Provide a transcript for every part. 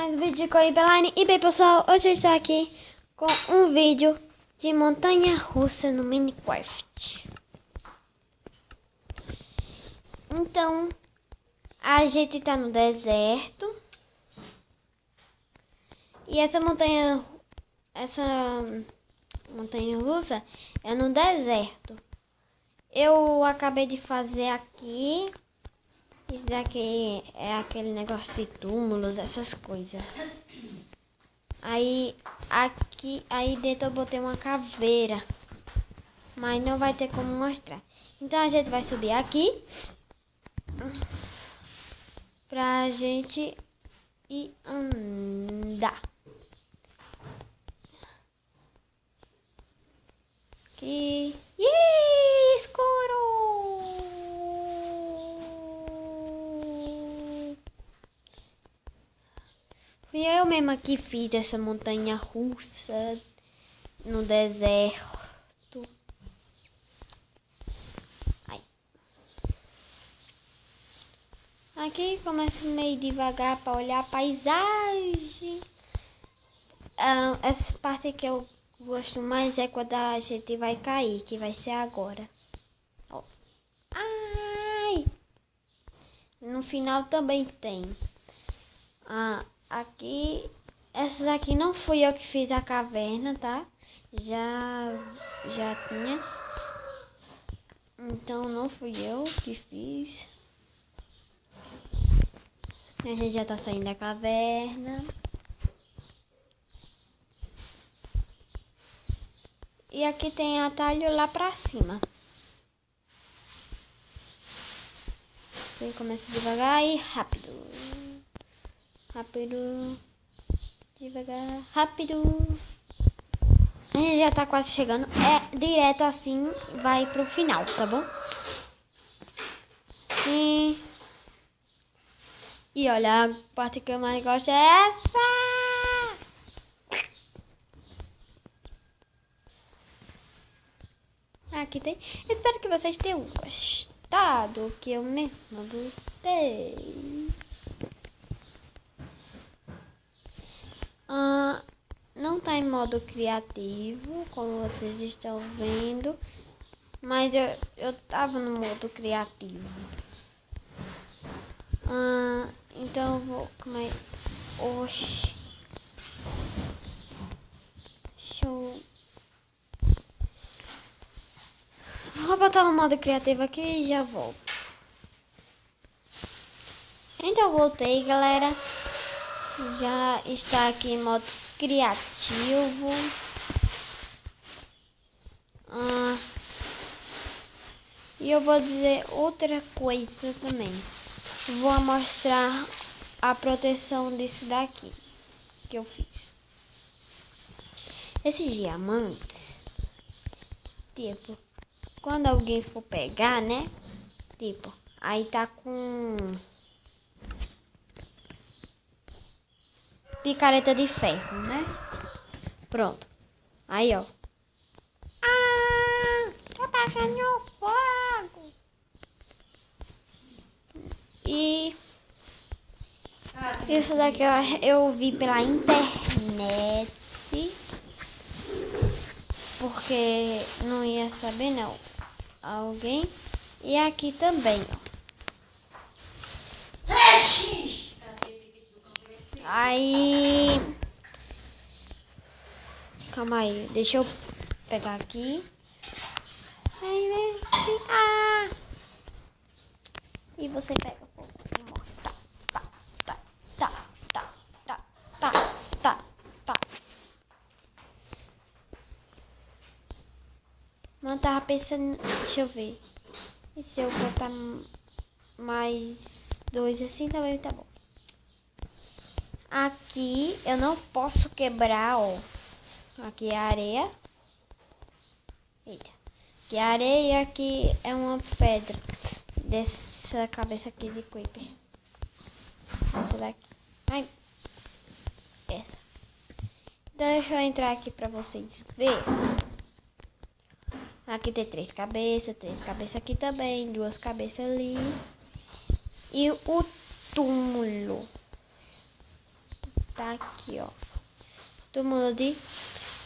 mais um vídeo de Coibeline. E bem, pessoal, hoje eu estou aqui com um vídeo de montanha-russa no Minecraft. Então, a gente tá no deserto. E essa montanha-russa é no deserto. Eu acabei de fazer aqui. Isso daqui é aquele negócio de túmulos, essas coisas. Aí dentro eu botei uma caveira, mas não vai ter como mostrar. Então a gente vai subir aqui pra gente ir andar. Aqui. Escuro! Fui eu mesma que fiz essa montanha russa no deserto. Ai. Aqui começa meio devagar para olhar a paisagem. Essa parte que eu gosto mais é quando a gente vai cair, que vai ser agora. Ó. Ai! No final também tem. Aqui, essa daqui não fui eu que fiz a caverna, tá? Já tinha. Então não fui eu que fiz. A gente já tá saindo da caverna. E aqui tem atalho lá pra cima. Então começa devagar e rápido. Rápido, devagar, rápido. A gente já tá quase chegando. É direto assim, vai pro final, tá bom? Sim. E olha, a parte que eu mais gosto é essa. Aqui tem. Espero que vocês tenham gostado, que eu mesmo gostei. Não tá em modo criativo, como vocês estão vendo, mas eu tava no modo criativo. Então eu vou comer. Oxi. Vou botar o modo criativo aqui e já volto. Então voltei, galera. Já está aqui em modo criativo. E eu vou dizer outra coisa também. Vou mostrar a proteção disso daqui que eu fiz. Esses diamantes, tipo, quando alguém for pegar, né? Tipo, aí tá com picareta de ferro, né? Pronto. Aí, ó. Tá pegando fogo. E isso daqui eu vi pela internet. Porque não ia saber, não. Alguém. E aqui também, ó. Aí, calma aí, deixa eu pegar aqui. Aí, e você pega fogo e mostra. Tá. Mas tava pensando, deixa eu ver. E se eu botar mais 2 assim também tá bom. Aqui eu não posso quebrar, ó. Aqui é a areia. Eita. Aqui é a areia e aqui é uma pedra. Dessa cabeça aqui de creeper. Essa daqui. Ai. Essa. Deixa eu entrar aqui pra vocês verem. Aqui tem 3 cabeças aqui também, 2 cabeças ali. E o túmulo. tá aqui, ó. Túmulo de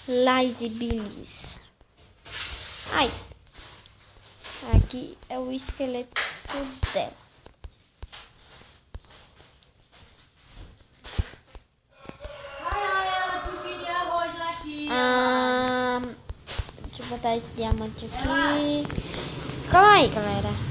Lazy Billies. Ai. Aqui é o esqueleto dela. Deixa eu botar esse diamante aqui. Calma aí, galera.